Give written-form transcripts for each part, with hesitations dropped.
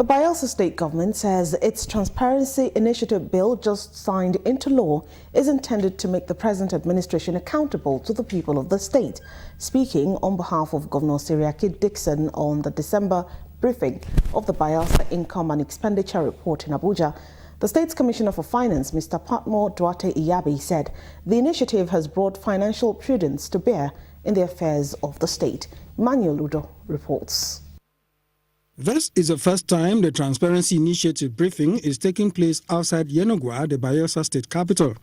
The Bayelsa state government says its transparency initiative bill just signed into law is intended to make the present administration accountable to the people of the state. Speaking on behalf of Governor HSDickson on the December briefing of the Bayelsa Income and Expenditure Report in Abuja, the state's Commissioner for Finance, Mr. Patmore Duarte Iyabi, said the initiative has brought financial prudence to bear in the affairs of the state. Manuel Ludo reports. This is the first time the Transparency Initiative briefing is taking place outside Yenagoa, the Bayelsa state capital.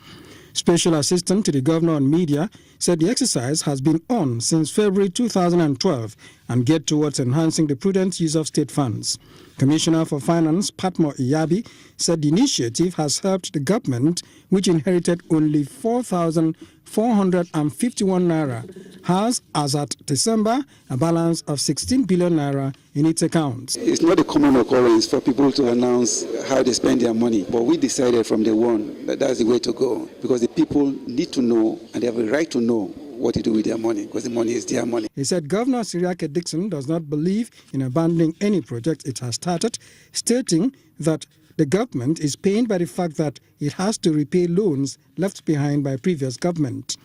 Special Assistant to the Governor on Media said the exercise has been on since February 2012 and geared towards enhancing the prudent use of state funds. Commissioner for Finance, Patmore Iyabi, said the initiative has helped the government, which inherited only 4,451 naira, has, as at December, a balance of 16 billion naira in its accounts. It's not a common occurrence for people to announce how they spend their money, but we decided from day one that that's the way to go, because the people need to know and they have a right to know what to do with their money, because the money is their money. He said Governor HSDickson does not believe in abandoning any project it has started, stating that the government is pained by the fact that it has to repay loans left behind by previous government.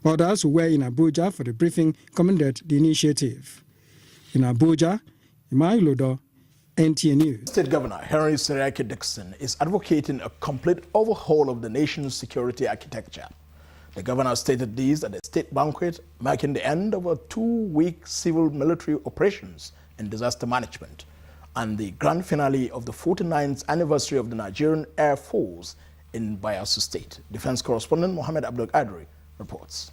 Others who were in Abuja for the briefing commended the initiative. In Abuja, Imailodo, NTA News. State Governor HSDickson is advocating a complete overhaul of the nation's security architecture. The governor stated this at a state banquet marking the end of a 2-week civil-military operations and disaster management and the grand finale of the 49th anniversary of the Nigerian Air Force in Bayelsa State. Defense correspondent Mohammed Abdul Adri reports.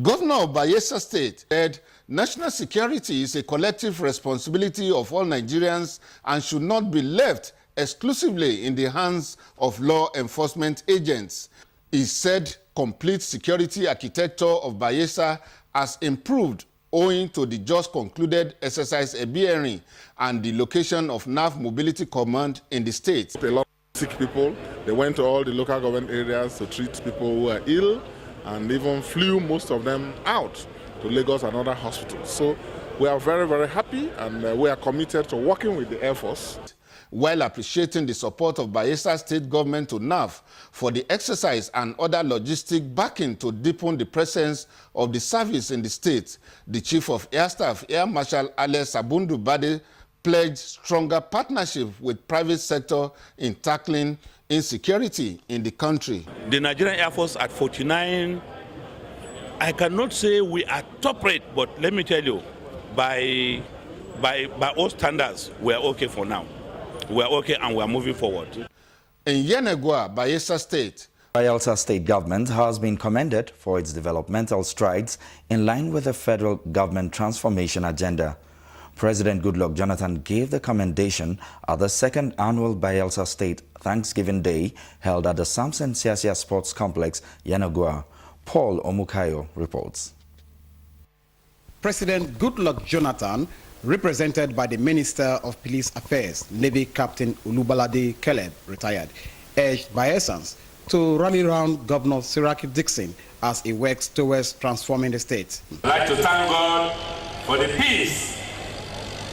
Governor of Bayelsa State said national security is a collective responsibility of all Nigerians and should not be left exclusively in the hands of law enforcement agents. He said complete security architecture of Bayelsa has improved owing to the just concluded exercise Ebieri and the location of NAV Mobility Command in the state. A lot of sick people, they went to all the local government areas to treat people who are ill and even flew most of them out to Lagos and other hospitals. So we are very, very happy and we are committed to working with the Air Force. While appreciating the support of Bayelsa state government to NAV for the exercise and other logistic backing to deepen the presence of the service in the state, the Chief of Air Staff, Air Marshal Alex Abundu Bade, pledged stronger partnership with private sector in tackling insecurity in the country. The Nigerian Air Force at 49, I cannot say we are top rate, but let me tell you, by all standards, we are okay for now. We are okay and we are moving forward. In Yenagoa, Bayelsa State. Bayelsa state government has been commended for its developmental strides in line with the federal government transformation agenda. President Goodluck Jonathan gave the commendation at the second annual Bayelsa State Thanksgiving Day held at the Samson Siasia Sports Complex, Yenagoa. Paul Omukayo reports. President Goodluck Jonathan, represented by the Minister of Police Affairs, Navy Captain Ulubalade Caleb, retired, urged Bayelsans to rally around Governor HSDickson as he works towards transforming the state. I'd like to thank God for the peace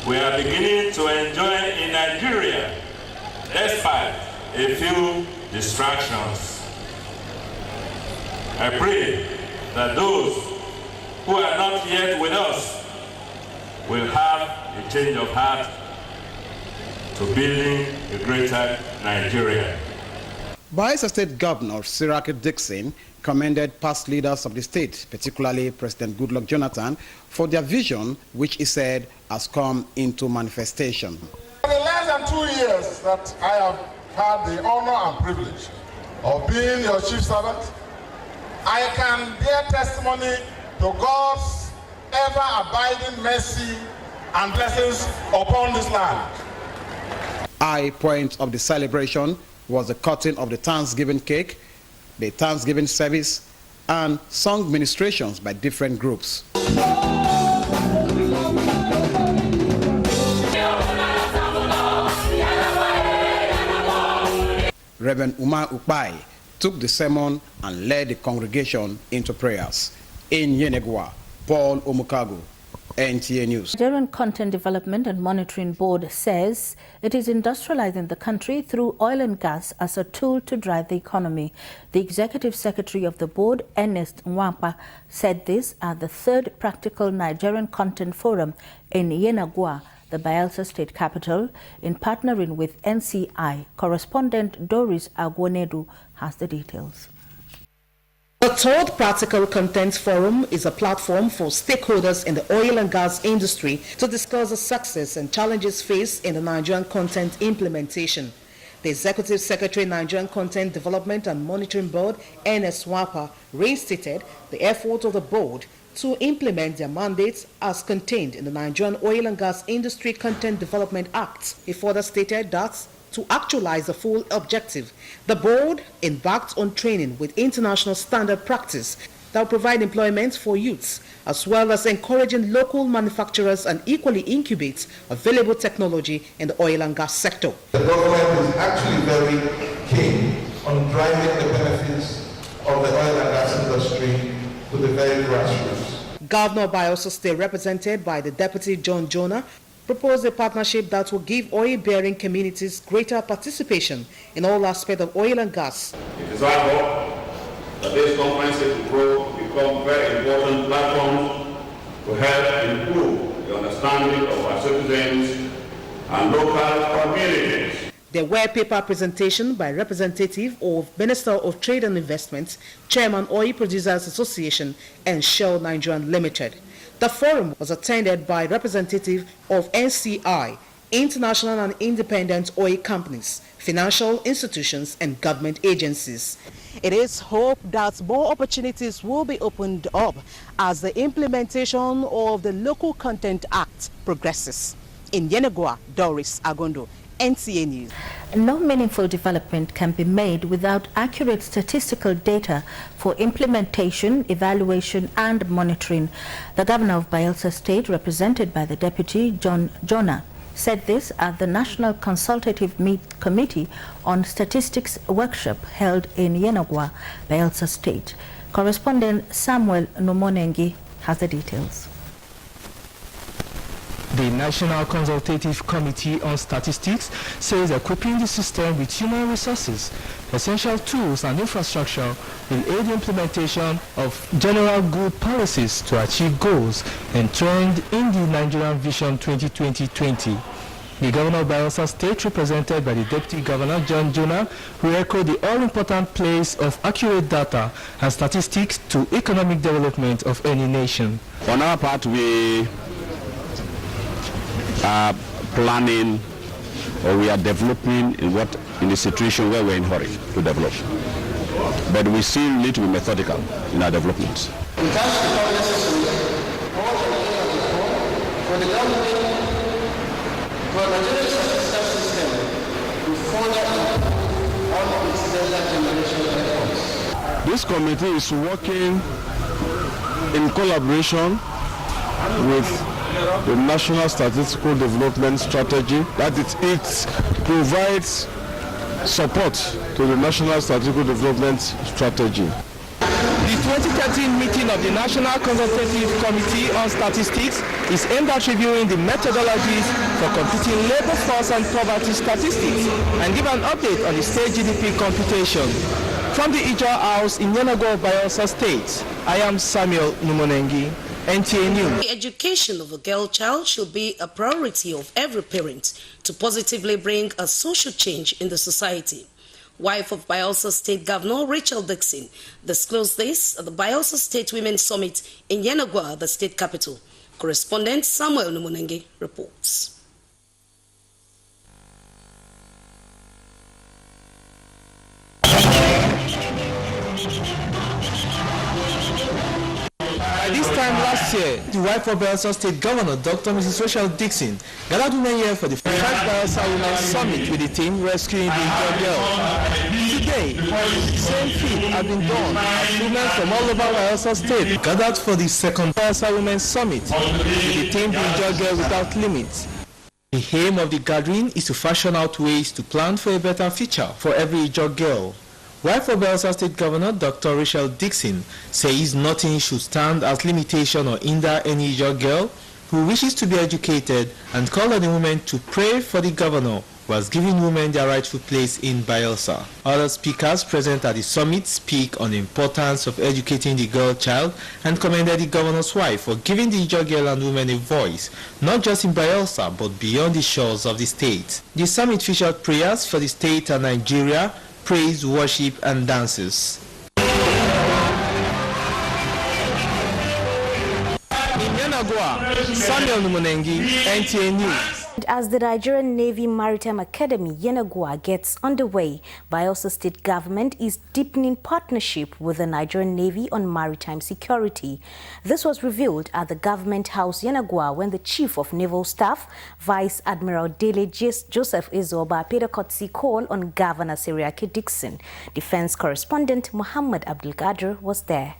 we are beginning to enjoy in Nigeria, despite a few distractions. I pray that those who are not yet with us will have a change of heart to building a greater Nigeria. Bayelsa State Governor HSDickson commended past leaders of the state, particularly President Goodluck Jonathan, for their vision, which he said has come into manifestation. For the less than 2 years that I have had the honor and privilege of being your chief servant, I can bear testimony to God's ever-abiding mercy and blessings upon this land. High point of the celebration was the cutting of the Thanksgiving cake, the Thanksgiving service, and song ministrations by different groups. Reverend Umar Ukpai took the sermon and led the congregation into prayers. In Yenagoa, Paul Omukago, NTA News. Nigerian Content Development and Monitoring Board says it is industrializing the country through oil and gas as a tool to drive the economy. The Executive Secretary of the board, Ernest Nwapa, said this at the 3rd Practical Nigerian Content Forum in Yenagoa, the Bayelsa State capital, in partnering with NCI. Correspondent Doris Agwonedu has the details. The 3rd Practical Content Forum is a platform for stakeholders in the oil and gas industry to discuss the success and challenges faced in the Nigerian content implementation. The Executive Secretary, Nigerian Content Development and Monitoring Board, Ernest Nwapa, restated the effort of the board to implement their mandates as contained in the Nigerian Oil and Gas Industry Content Development Act. He further stated that to actualize the full objective, the board embarked on training with international standard practice that will provide employment for youths, as well as encouraging local manufacturers and equally incubate available technology in the oil and gas sector. The government is actually very keen on driving the benefits of the oil and gas industry to the very grassroots. Governor Bayelsa State, represented by the Deputy John Jonah, proposed a partnership that will give oil-bearing communities greater participation in all aspects of oil and gas. It is our hope that these conferences will become very important platforms to help improve the understanding of our citizens and local communities. There were paper presentation by representative of Minister of Trade and Investment, Chairman Oil Producers Association, and Shell Nigerian Limited. The forum was attended by representatives of NCI, international and independent oil companies, financial institutions, and government agencies. It is hoped that more opportunities will be opened up as the implementation of the Local Content Act progresses. In Yenagoa, Doris Agondo, NTA News. No meaningful development can be made without accurate statistical data for implementation, evaluation and monitoring. The Governor of Bayelsa State, represented by the Deputy John Jonah, said this at the National Consultative Committee on Statistics workshop held in Yenagoa, Bayelsa State. Correspondent Samuel Numonengi has the details. The National Consultative Committee on Statistics says equipping the system with human resources, essential tools and infrastructure will aid the implementation of general good policies to achieve goals enshrined in the Nigerian Vision 2020. The Governor of Bayelsa State, represented by the Deputy Governor John Jonah, will echo the all-important place of accurate data and statistics to economic development of any nation. On our part, we are planning, or we are developing in the situation where we're in a hurry to develop. But we still need to be methodical in our developments. In terms of the governance system, for the government, for the Nigerian statistical system, to further improve all its data generation efforts. This committee is working in collaboration with the National Statistical Development Strategy, that it provides support to the National Statistical Development Strategy. The 2013 meeting of the National Consultative Committee on Statistics is aimed at reviewing the methodologies for computing labor force and poverty statistics and give an update on the state GDP computation. From the Ijo House in Yenagoa, Bayelsa State, I am Samuel Numonengi, NTA News. The education of a girl child should be a priority of every parent to positively bring a social change in the society. Wife of Bayelsa State Governor HSDickson disclosed this at the Bayelsa State Women's Summit in Yenagoa, the state capital. Correspondent Samuel Numonenge reports. This time last year, the wife of Bayelsa State Governor, Dr. Mrs. HSDickson, gathered women here for the first Bayelsa Women's Summit with the team rescuing the injured girl. Today, the same feat has been done as women from all over Bayelsa State gathered for the second Bayelsa Women's Summit with the team the injured girl without limits. The aim of the gathering is to fashion out ways to plan for a better future for every injured girl. Wife of Bayelsa State Governor Dr. HSDickson says nothing should stand as limitation or hinder any injured girl who wishes to be educated and called on the women to pray for the governor was giving women their rightful place in Bayelsa. Other speakers present at the summit speak on the importance of educating the girl child and commended the governor's wife for giving the Ijaw girl and women a voice, not just in Bayelsa but beyond the shores of the state. The summit featured prayers for the state and Nigeria, praise, worship and dances. In Yenagoa, Samuel Numunengi, NTA News. As the Nigerian Navy Maritime Academy, Yenagoa, gets underway, Bayelsa State Government is deepening partnership with the Nigerian Navy on maritime security. This was revealed at the Government House, Yenagoa, when the Chief of Naval Staff, Vice Admiral Dele Joseph Izoba, paid a courtesy call on Governor HSDickson. Defense correspondent Muhammad Abdulkadir was there.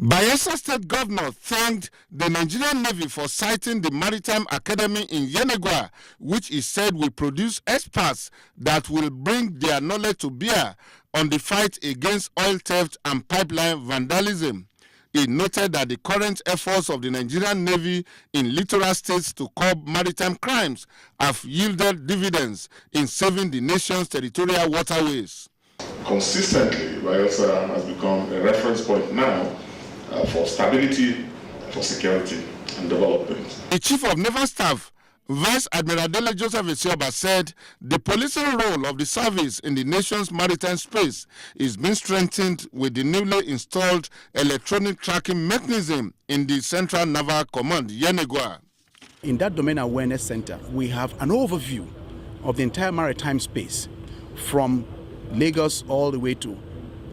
Bayelsa State Governor thanked the Nigerian Navy for citing the Maritime Academy in Yenagoa, which he said will produce experts that will bring their knowledge to bear on the fight against oil theft and pipeline vandalism. He noted that the current efforts of the Nigerian Navy in littoral states to curb maritime crimes have yielded dividends in saving the nation's territorial waterways. Consistently, Bayelsa has become a reference point now for stability, for security and development. The Chief of Naval Staff, Vice Admiral Dele Joseph Izoba, said the policing role of the service in the nation's maritime space is being strengthened with the newly installed electronic tracking mechanism in the Central Naval Command, Yenagoa. In that Domain Awareness Center, we have an overview of the entire maritime space from Lagos all the way to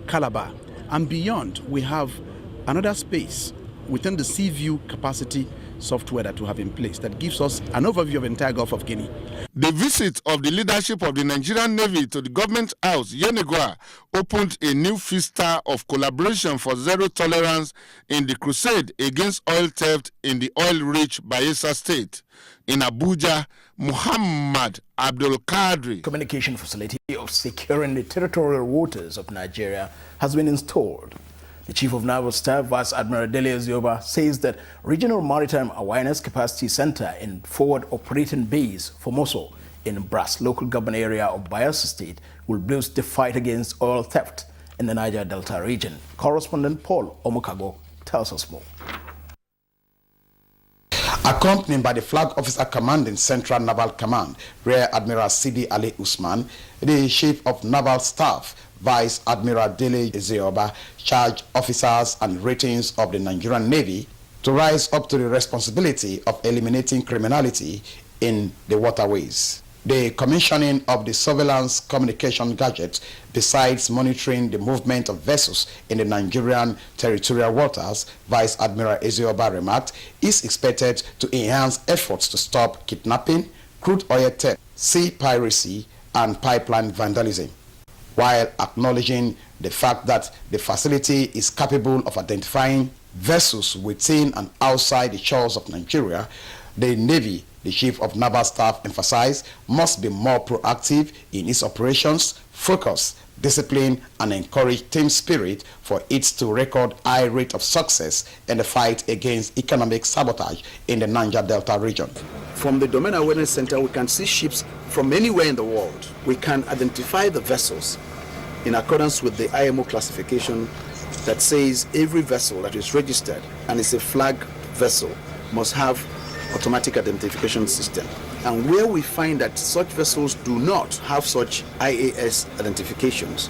Calabar and beyond. We have another space within the Seaview capacity software that we have in place that gives us an overview of the entire Gulf of Guinea. The visit of the leadership of the Nigerian Navy to the Government House, Yenagoa, opened a new vista of collaboration for zero tolerance in the crusade against oil theft in the oil-rich Bayelsa State. In Abuja, Muhammad Abdul Kadri. Communication facility of securing the territorial waters of Nigeria has been installed. The Chief of Naval Staff, Vice Admiral Dele Joseph, says that Regional Maritime Awareness Capacity Center in Forward Operating Base, Formoso, in Brass local government area of Bayelsa State, will boost the fight against oil theft in the Niger Delta region. Correspondent Paul Omukago tells us more. Accompanied by the Flag Officer Commanding Central Naval Command, Rear Admiral Sidi Ali Usman, the Chief of Naval Staff, Vice Admiral Dele Joseph, charged officers and ratings of the Nigerian Navy to rise up to the responsibility of eliminating criminality in the waterways. The commissioning of the surveillance communication gadget, besides monitoring the movement of vessels in the Nigerian territorial waters, Vice Admiral Ezioba remarked, is expected to enhance efforts to stop kidnapping, crude oil theft, sea piracy, and pipeline vandalism. While acknowledging the fact that the facility is capable of identifying vessels within and outside the shores of Nigeria, the Navy, the Chief of Naval Staff, emphasized, must be more proactive in its operations, focus, discipline, and encourage team spirit for it to record high rate of success in the fight against economic sabotage in the Niger Delta region. From the Domain Awareness Center, we can see ships from anywhere in the world. We can identify the vessels in accordance with the IMO classification that says every vessel that is registered and is a flag vessel must have automatic identification system. And where we find that such vessels do not have such IAS identifications,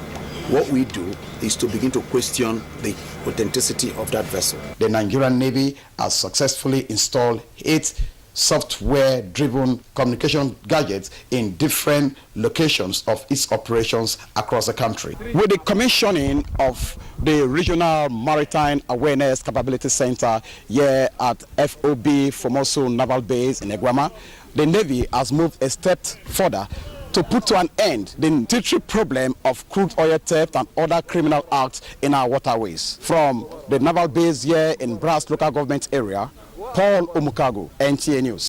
what we do is to begin to question the authenticity of that vessel. The Nigerian Navy has successfully installed 8 software-driven communication gadgets in different locations of its operations across the country. With the commissioning of the Regional Maritime Awareness Capability Center here at FOB Formoso Naval Base in Eguama, the Navy has moved a step further to put to an end the territorial problem of crude oil theft and other criminal acts in our waterways. From the naval base here in Brass local government area, Paul Omukago, NTA News.